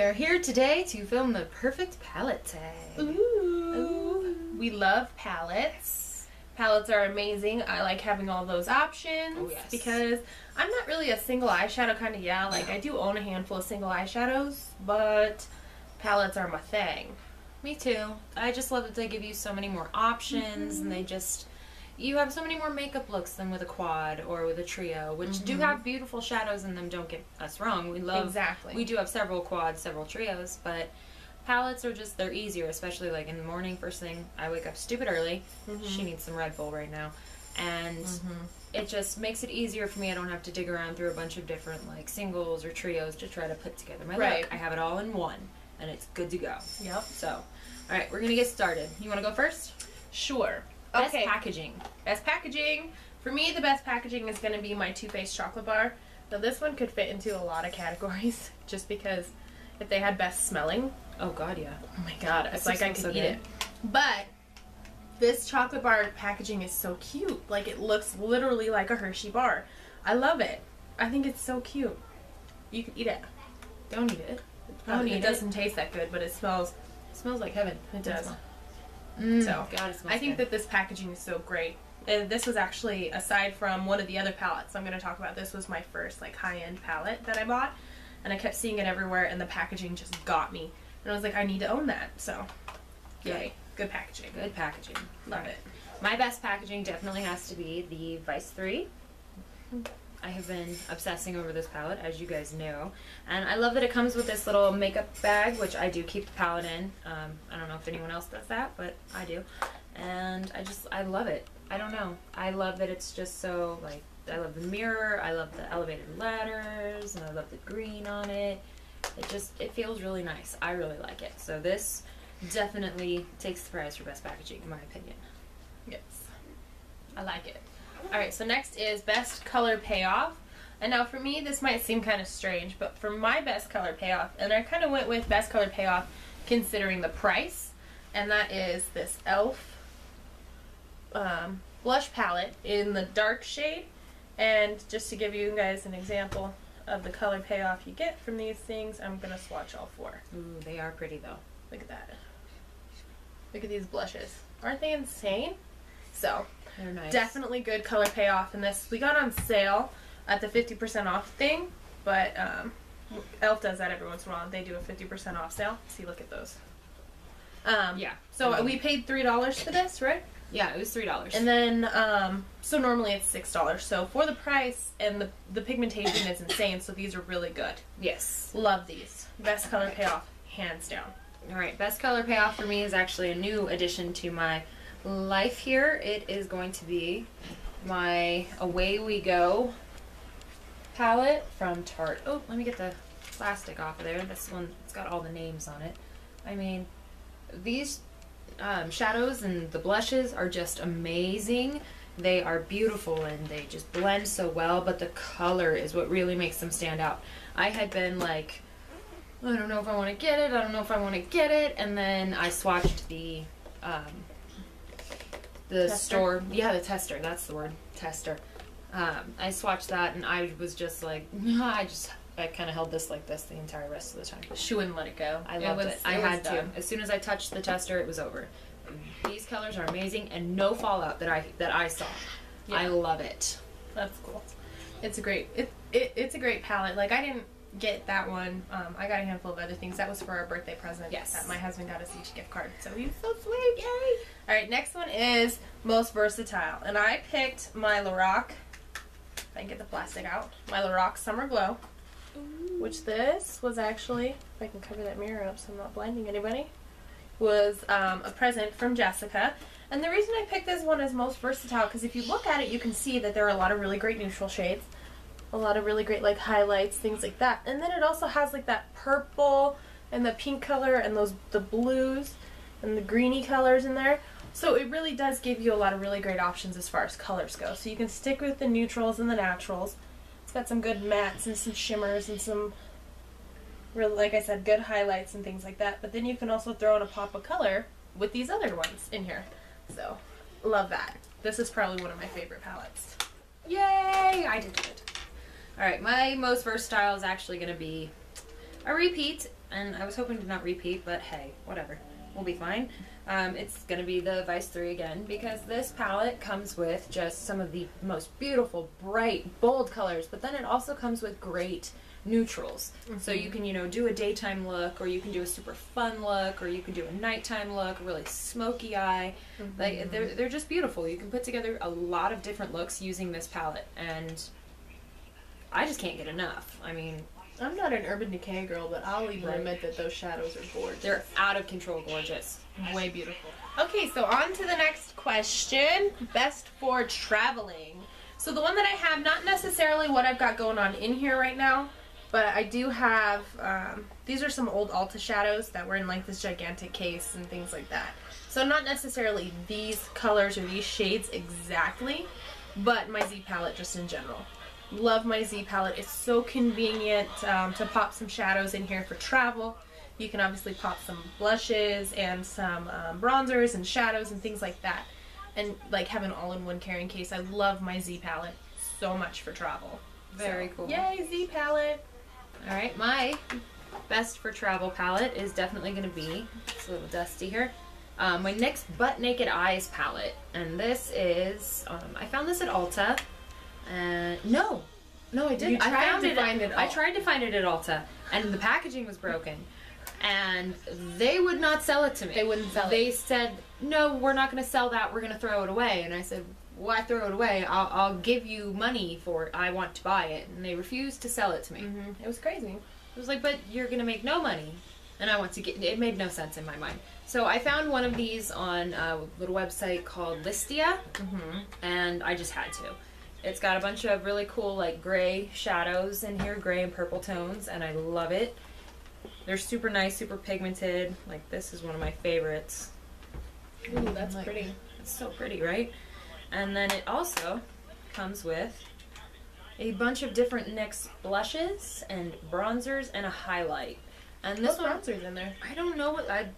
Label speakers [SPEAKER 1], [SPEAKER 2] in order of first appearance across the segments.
[SPEAKER 1] are here today to film the perfect palette tag.
[SPEAKER 2] Ooh. We love palettes. Palettes are amazing. I like having all those options because I'm not really a single eyeshadow kind of gal. Like I do own a handful of single eyeshadows, but palettes are my thing.
[SPEAKER 1] Me too. I just love that they give you so many more options and you have so many more makeup looks than with a quad or with a trio, which do have beautiful shadows in them, don't get us wrong. We love, we do have several quads, several trios, but palettes are just, they're easier, especially like in the morning, first thing. I wake up stupid early. She needs some Red Bull right now. And it just makes it easier for me. I don't have to dig around through a bunch of different like singles or trios to try to put together my look. I have it all in one and it's good to go.
[SPEAKER 2] Yep.
[SPEAKER 1] So, all right, we're gonna get started. You wanna go first?
[SPEAKER 2] Sure.
[SPEAKER 1] Best packaging.
[SPEAKER 2] Best packaging. For me, the best packaging is going to be my Too Faced chocolate bar. Now, this one could fit into a lot of categories, just because if they had best smelling.
[SPEAKER 1] Oh God, yeah.
[SPEAKER 2] Oh my God, it's like I could eat it. But this chocolate bar packaging is so cute. Like it looks literally like a Hershey bar. I love it. I think it's so cute. You could eat it.
[SPEAKER 1] Don't eat it.
[SPEAKER 2] It doesn't taste that good, but it smells like heaven. It does. So
[SPEAKER 1] God,
[SPEAKER 2] I think that this packaging is so great. And this was actually, aside from one of the other palettes I'm going to talk about, this was my first like high-end palette that I bought, and I kept seeing it everywhere, and the packaging just got me, and I was like, I need to own that. So yay, good packaging.
[SPEAKER 1] Good packaging.
[SPEAKER 2] Love it.
[SPEAKER 1] My best packaging definitely has to be the Vice 3. I have been obsessing over this palette, as you guys know, and I love that it comes with this little makeup bag, which I do keep the palette in. I don't know if anyone else does that, but I do, and I love it. I don't know. I love that it's just so, like, I love the mirror, I love the elevated ladders, and I love the green on it. It feels really nice. I really like it. So this definitely takes the prize for best packaging, in my opinion.
[SPEAKER 2] Yes. I like it. Alright, so next is best color payoff. And now for me, this might seem kind of strange, but for my best color payoff, and I kind of went with best color payoff considering the price, and that is this e.l.f. Blush palette in the dark shade. And just to give you guys an example of the color payoff you get from these things, I'm going to swatch all four.
[SPEAKER 1] Ooh, they are pretty though.
[SPEAKER 2] Look at that. Look at these blushes. Aren't they insane? So,
[SPEAKER 1] they're nice.
[SPEAKER 2] Definitely good color payoff in this. We got on sale at the 50% off thing, but e.l.f. does that every once in a while. They do a 50% off sale. See, look at those.
[SPEAKER 1] Yeah.
[SPEAKER 2] So we paid $3 for this, right?
[SPEAKER 1] Yeah, it was $3.
[SPEAKER 2] And then, so normally it's $6. So for the price, and the pigmentation is insane, so these are really good.
[SPEAKER 1] Yes.
[SPEAKER 2] Love these. Best color payoff, hands down.
[SPEAKER 1] Alright, best color payoff for me is actually a new addition to my life here. It is going to be my Away We Go palette from Tarte. Oh, let me get the plastic off of there. This one, it's got all the names on it. I mean, these shadows and the blushes are just amazing. They are beautiful and they just blend so well, but the color is what really makes them stand out. I had been like, I don't know if I want to get it, I don't know if I want to get it, and then I swatched the store, the tester, that's the word, tester. I swatched that and I was just like, I kind of held this like this the entire rest of the time.
[SPEAKER 2] She wouldn't let it go.
[SPEAKER 1] I loved it. I had to. As soon as I touched the tester, it was over. These colors are amazing and no fallout that I saw. Yeah. I love it.
[SPEAKER 2] That's cool. It's a great it's a great palette. Like I didn't get that one. I got a handful of other things. That was for our birthday present.
[SPEAKER 1] Yes.
[SPEAKER 2] That my husband got us each a gift card. So he's so sweet. Yay! All right, next one is most versatile, and I picked my Lorac. If I can get the plastic out, my Lorac Summer Glow. Ooh. Which this was actually, if I can cover that mirror up so I'm not blinding anybody, was a present from Jessica. And the reason I picked this one as most versatile, because if you look at it, you can see that there are a lot of really great neutral shades, a lot of really great like highlights, things like that. And then it also has like that purple and the pink color and the blues and the greeny colors in there. So it really does give you a lot of really great options as far as colors go. So you can stick with the neutrals and the naturals. It's got some good mattes and some shimmers and some, really, like I said, good highlights and things like that. But then you can also throw in a pop of color with these other ones in here. So, love that. This is probably one of my favorite palettes.
[SPEAKER 1] Yay! I did good. Alright, my most versatile is actually going to be a repeat. and I was hoping to not repeat, but hey, whatever. We'll be fine. It's going to be the Vice 3 again, because this palette comes with just some of the most beautiful, bright, bold colors, but then it also comes with great neutrals. So you can, you know, do a daytime look, or you can do a super fun look, or you can do a nighttime look, a really smoky eye. Like, they're just beautiful. You can put together a lot of different looks using this palette, and I just can't get enough. I mean,
[SPEAKER 2] I'm not an Urban Decay girl, but I'll even admit that those shadows are gorgeous.
[SPEAKER 1] They're out of control gorgeous.
[SPEAKER 2] Way beautiful. Okay, so on to the next question. Best for traveling. So the one that I have, not necessarily what I've got going on in here right now, but I do have, these are some old Ulta shadows that were in like this gigantic case and things like that. So not necessarily these colors or these shades exactly, but my Z palette just in general. Love my Z palette. It's so convenient to pop some shadows in here for travel. You can obviously pop some blushes and some bronzers and shadows and things like that, and like have an all-in-one carrying case. I love my Z palette so much for travel.
[SPEAKER 1] Very cool.
[SPEAKER 2] Yay, Z palette.
[SPEAKER 1] All right, my best for travel palette is definitely going to be, it's a little dusty here, my NYX Butt Naked Eyes palette. And this is, I found this at Ulta. No, I didn't. I tried to find it at Ulta, and the packaging was broken. And they would not sell it to me.
[SPEAKER 2] They wouldn't sell it.
[SPEAKER 1] They said, no, we're not going to sell that. We're going to throw it away. And I said, why throw it away? I'll give you money for it. I want to buy it. And they refused to sell it to me.
[SPEAKER 2] It was crazy.
[SPEAKER 1] It was like, but you're going to make no money. And I want to get, it made no sense in my mind. So I found one of these on a little website called Listia. And I just had to. It's got a bunch of really cool like gray shadows in here, gray and purple tones, and I love it. They're super nice, super pigmented. Like, this is one of my favorites.
[SPEAKER 2] Ooh, that's like, pretty.
[SPEAKER 1] It's so pretty, right? And then it also comes with a bunch of different NYX blushes and bronzers and a highlight. And this one,
[SPEAKER 2] bronzer's in there?
[SPEAKER 1] I don't know what I...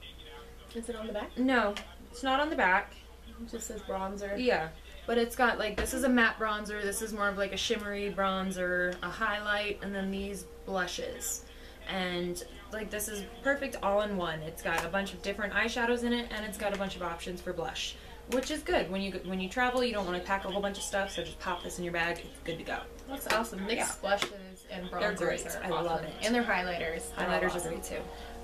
[SPEAKER 2] Is it on the back?
[SPEAKER 1] No, it's not on the back.
[SPEAKER 2] It just says bronzer.
[SPEAKER 1] Yeah. But it's got, like, this is a matte bronzer, this is more of like a shimmery bronzer, a highlight, and then these blushes. And, like, this is perfect all-in-one. It's got a bunch of different eyeshadows in it, and it's got a bunch of options for blush, which is good. When you travel, you don't want to pack a whole bunch of stuff, so just pop this in your bag. It's good to go.
[SPEAKER 2] That's awesome. NYX blushes and bronzers.
[SPEAKER 1] They're great.
[SPEAKER 2] Are
[SPEAKER 1] I
[SPEAKER 2] awesome.
[SPEAKER 1] love it.
[SPEAKER 2] And their highlighters.
[SPEAKER 1] Highlighters are great, too.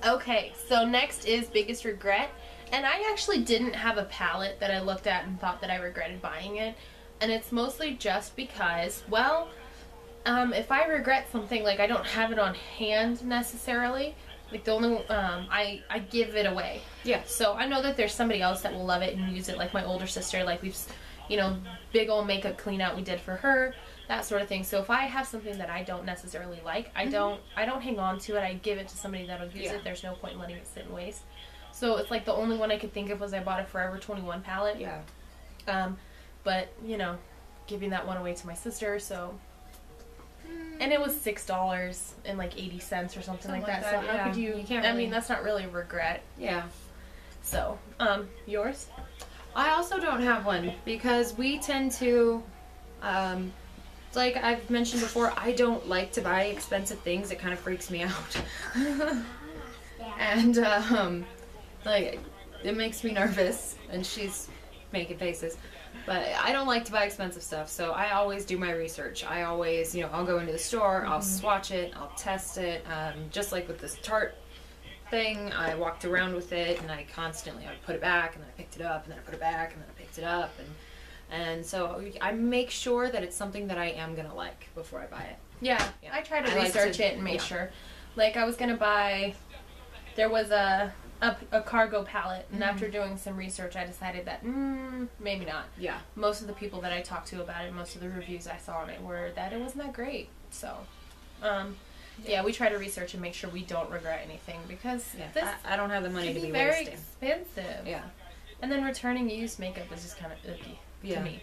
[SPEAKER 2] Okay, so next is biggest regret. And I actually didn't have a palette that I looked at and thought that I regretted buying it. And it's mostly just because, well, if I regret something, like I don't have it on hand necessarily, like the only, I give it away.
[SPEAKER 1] Yeah.
[SPEAKER 2] So I know that there's somebody else that will love it and use it, like my older sister, like we've, you know, big old makeup clean out we did for her, that sort of thing. So if I have something that I don't necessarily like, I don't hang on to it. I give it to somebody that'll use it. There's no point in letting it sit and waste. So it's like the only one I could think of was I bought a Forever 21 palette.
[SPEAKER 1] Yeah.
[SPEAKER 2] But, you know, giving that one away to my sister, so... And it was $6 and like 80 cents or something like that. So how could you...
[SPEAKER 1] can't
[SPEAKER 2] I
[SPEAKER 1] really...
[SPEAKER 2] mean, that's not really a regret.
[SPEAKER 1] Yeah.
[SPEAKER 2] So, yours?
[SPEAKER 1] I also don't have one because we tend to... like I've mentioned before, I don't like to buy expensive things. It kind of freaks me out. And, like, it makes me nervous. And she's making faces. But I don't like to buy expensive stuff, so I always do my research. I always, you know, I'll go into the store, I'll swatch it, I'll test it. Just like with this Tarte thing, I walked around with it, and I constantly, I would put it back, and then I picked it up, and then I put it back, and then I picked it up. And so I make sure that it's something that I am going to like before I buy it.
[SPEAKER 2] Yeah, I try to research it and make sure. Like, I was going to buy, there was a cargo palette, and after doing some research I decided that maybe not.
[SPEAKER 1] Yeah.
[SPEAKER 2] Most of the people that I talked to about it, most of the reviews I saw on it were that it wasn't that great. So yeah, we try to research and make sure we don't regret anything, because this
[SPEAKER 1] I don't have the money to be
[SPEAKER 2] very
[SPEAKER 1] wasting.
[SPEAKER 2] expensive.
[SPEAKER 1] Yeah.
[SPEAKER 2] And then returning used makeup is just kind of icky to me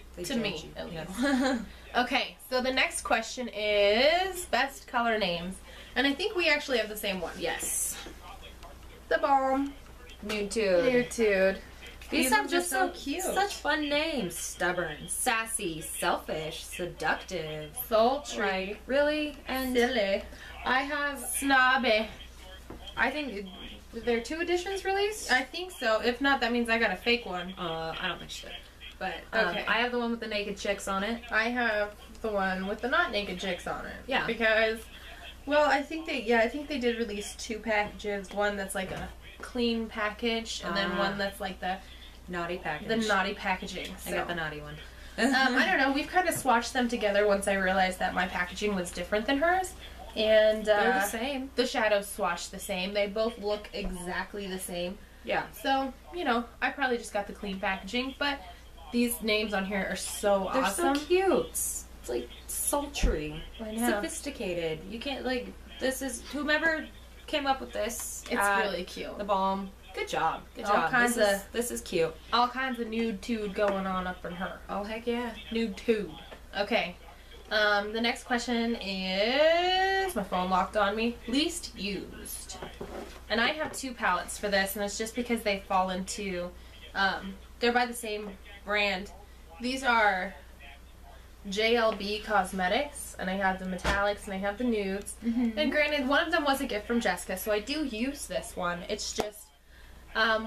[SPEAKER 2] at least. Okay, so the next question is best color names, and I think we actually have the same one.
[SPEAKER 1] Yes.
[SPEAKER 2] The Balm.
[SPEAKER 1] Nude. These are just
[SPEAKER 2] so cute.
[SPEAKER 1] Such fun names. Stubborn, sassy, selfish, seductive,
[SPEAKER 2] sultry,
[SPEAKER 1] like, really, and
[SPEAKER 2] silly.
[SPEAKER 1] I have
[SPEAKER 2] snobby.
[SPEAKER 1] I think there are 2 editions released.
[SPEAKER 2] I think so. If not, that means I got a fake one.
[SPEAKER 1] I don't think so. But
[SPEAKER 2] Okay.
[SPEAKER 1] I have the one with the naked chicks on it.
[SPEAKER 2] I have the one with the not naked chicks on it.
[SPEAKER 1] Yeah.
[SPEAKER 2] Because, well, I think they did release 2 packages. One that's like a clean package, and then one that's like the
[SPEAKER 1] naughty package.
[SPEAKER 2] The naughty packaging. So.
[SPEAKER 1] I got the naughty one.
[SPEAKER 2] I don't know. We've kind of swatched them together once I realized that my packaging was different than hers. And
[SPEAKER 1] they're the same.
[SPEAKER 2] The shadows swatched the same. They both look exactly the same.
[SPEAKER 1] Yeah.
[SPEAKER 2] So, you know, I probably just got the clean packaging, but these names on here are so awesome.
[SPEAKER 1] They're so cute. It's like sultry,
[SPEAKER 2] I know.
[SPEAKER 1] sophisticated. You can't like this is whomever came up with this.
[SPEAKER 2] It's really cute.
[SPEAKER 1] The balm. Good job. Good
[SPEAKER 2] All
[SPEAKER 1] job.
[SPEAKER 2] kinds
[SPEAKER 1] this is cute.
[SPEAKER 2] All kinds of nude-tude going on up in her.
[SPEAKER 1] Oh heck yeah.
[SPEAKER 2] Nude-tude. Okay. The next question is my phone locked on me. Least used. And I have 2 palettes for this, and it's just because they fall into they're by the same brand. These are JLB Cosmetics, and I have the metallics and I have the nudes. And granted, one of them was a gift from Jessica, so I do use this one. It's just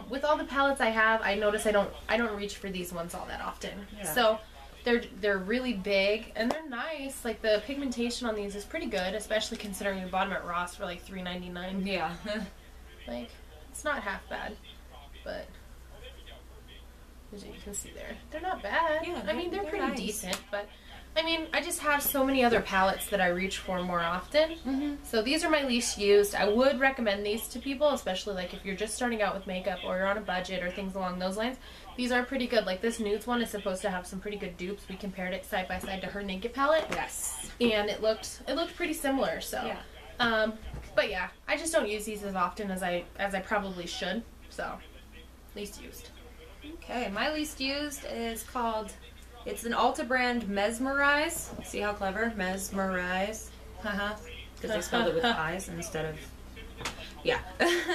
[SPEAKER 2] with all the palettes I have, I notice I don't reach for these ones all that often.
[SPEAKER 1] Yeah.
[SPEAKER 2] So they're really big and they're nice. Like the pigmentation on these is pretty good, especially considering we bought them at Ross for like $3.99.
[SPEAKER 1] Yeah.
[SPEAKER 2] Like it's not half bad, but as you can see there, they're not bad.
[SPEAKER 1] Yeah,
[SPEAKER 2] I mean they're pretty
[SPEAKER 1] nice.
[SPEAKER 2] decent, but I mean I just have so many other palettes that I reach for more often. So these are my least used. I would recommend these to people, especially like if you're just starting out with makeup or you're on a budget or things along those lines. These are pretty good. Like this nudes one is supposed to have some pretty good dupes. We compared it side by side to her naked palette.
[SPEAKER 1] Yes.
[SPEAKER 2] And it looked pretty similar. So,
[SPEAKER 1] yeah.
[SPEAKER 2] But yeah, I just don't use these as often as I probably should. So, least used.
[SPEAKER 1] Okay, my least used is called. It's an Ulta brand Mesmerize. See how clever? Mesmerize. Haha. Because they spelled it with eyes instead of. Yeah.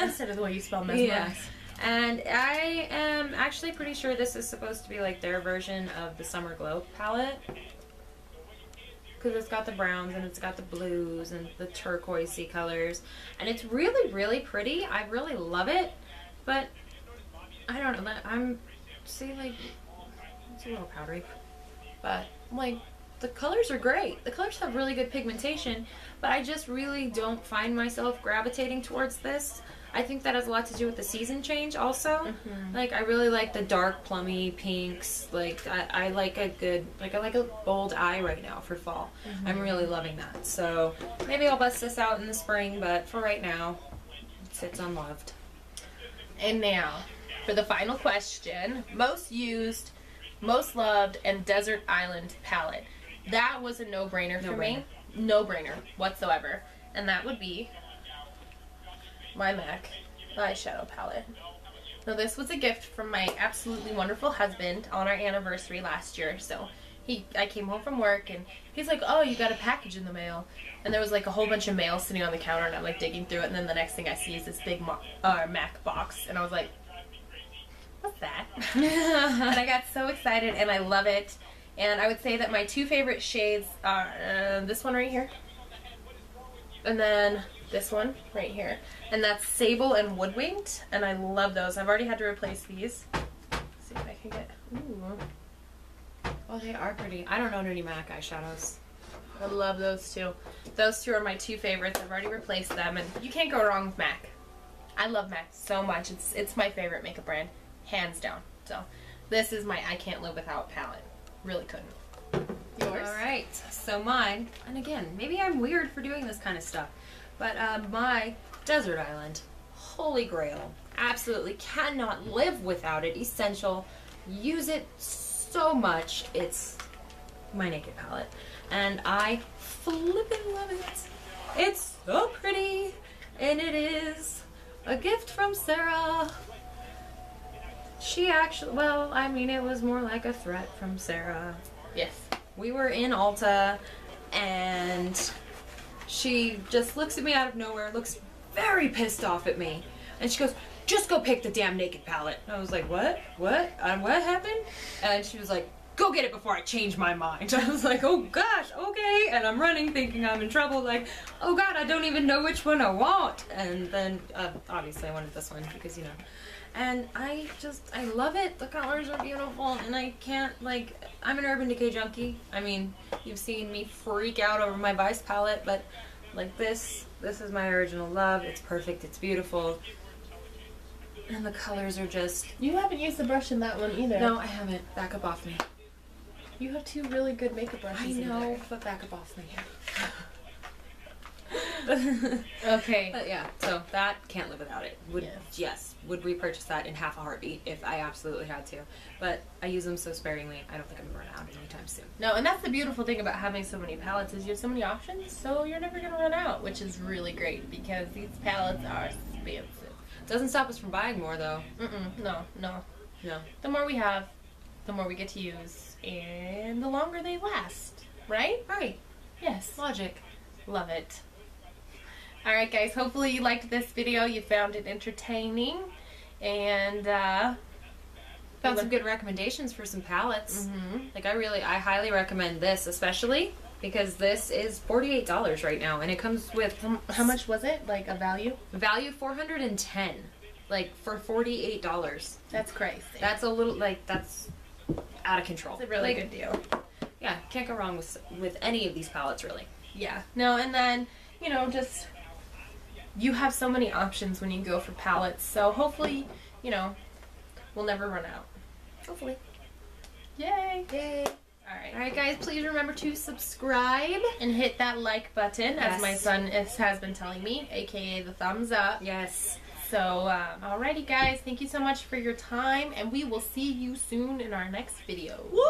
[SPEAKER 2] Instead of the way you spell mesmerize.
[SPEAKER 1] Yeah. And I am actually pretty sure this is supposed to be like their version of the Summer Glow palette. Because it's got the browns and it's got the blues and the turquoisey colors. And it's really, really pretty. I really love it. But I don't know. I'm see like it's a little powdery. But like the colors are great. The colors have really good pigmentation. But I just really don't find myself gravitating towards this. I think that has a lot to do with the season change also. Like I really like the dark plummy pinks. Like I like a good, like I like a bold eye right now for fall. I'm really loving that. So maybe I'll bust this out in the spring, but for right now, it sits unloved.
[SPEAKER 2] And now, for the final question, most used, most loved, and desert island palette. That was a no-brainer for me. No-brainer whatsoever. And that would be my MAC eyeshadow palette. Now this was a gift from my absolutely wonderful husband on our anniversary last year. So I came home from work and he's like, oh, you got a package in the mail. And there was like a whole bunch of mail sitting on the counter and I'm like digging through it, and then the next thing I see is this big MAC box, and I was like, what's that? And I got so excited and I love it. And I would say that my 2 favorite shades are this one right here, and then this one right here, and that's Sable and Woodwinked, and I love those. I've already had to replace these. Let's see if I can get. Ooh.
[SPEAKER 1] Oh, they are pretty. I don't own any MAC eyeshadows.
[SPEAKER 2] I love those too. Those 2 are my 2 favorites. I've already replaced them, and you can't go wrong with MAC. I love MAC so much. It's my favorite makeup brand, hands down. So this is my I can't live without palette. Really couldn't. Yours?
[SPEAKER 1] Alright, so mine, and again, maybe I'm weird for doing this kind of stuff, but my desert island, holy grail, absolutely cannot live without it, essential, use it so much, it's my naked palette, and I flippin' love it. It's so pretty, and it is a gift from Sara. She actually, well, I mean, it was more like a threat from Sara.
[SPEAKER 2] Yes.
[SPEAKER 1] We were in Ulta, and she just looks at me out of nowhere, looks very pissed off at me, and she goes, just go pick the damn naked palette. And I was like, what? What? What happened? And she was like, go get it before I change my mind. I was like, oh gosh, okay. And I'm running thinking I'm in trouble, like, oh god, I don't even know which one I want. And then, obviously I wanted this one because, you know. And I love it. The colors are beautiful, and I can't, like, I'm an Urban Decay junkie. I mean, you've seen me freak out over my Vice palette, but, like, this is my original love. It's perfect, it's beautiful. And the colors are just...
[SPEAKER 2] You haven't used the brush in that one either.
[SPEAKER 1] No, I haven't. Back up off me.
[SPEAKER 2] You have 2 really good makeup brushes.
[SPEAKER 1] I know,
[SPEAKER 2] in there.
[SPEAKER 1] but back up off me.
[SPEAKER 2] Okay.
[SPEAKER 1] But yeah, so that, can't live without it. Would
[SPEAKER 2] Yes.
[SPEAKER 1] would repurchase that in half a heartbeat if I absolutely had to. But I use them so sparingly, I don't think I'm gonna run out anytime soon.
[SPEAKER 2] No, and that's the beautiful thing about having so many palettes is you have so many options, so you're never gonna run out, which is really great because these palettes are expensive.
[SPEAKER 1] Doesn't stop us from buying more though.
[SPEAKER 2] No. The more we have, the more we get to use, and the longer they last. Right?
[SPEAKER 1] Right.
[SPEAKER 2] Yes.
[SPEAKER 1] Logic.
[SPEAKER 2] Love it. Alright guys, hopefully you liked this video, you found it entertaining, and
[SPEAKER 1] Found some good recommendations for some palettes. Like I highly recommend this, especially because this is $48 right now, and it comes with
[SPEAKER 2] how much was it? Like a value?
[SPEAKER 1] Value $410, like for $48.
[SPEAKER 2] That's crazy.
[SPEAKER 1] That's a little, like, that's out of control.
[SPEAKER 2] It's a really
[SPEAKER 1] like,
[SPEAKER 2] good deal.
[SPEAKER 1] Yeah, can't go wrong with any of these palettes really.
[SPEAKER 2] Yeah. No, and then, you know, just you have so many options when you go for palettes, so hopefully, you know, we'll never run out.
[SPEAKER 1] Hopefully.
[SPEAKER 2] Yay!
[SPEAKER 1] Yay!
[SPEAKER 2] Alright.
[SPEAKER 1] Alright guys, please remember to subscribe.
[SPEAKER 2] And hit that like button, as
[SPEAKER 1] Yes.
[SPEAKER 2] my son has been telling me, aka the thumbs up.
[SPEAKER 1] Yes.
[SPEAKER 2] So, alrighty guys, thank you so much for your time, and we will see you soon in our next video.
[SPEAKER 1] Woo!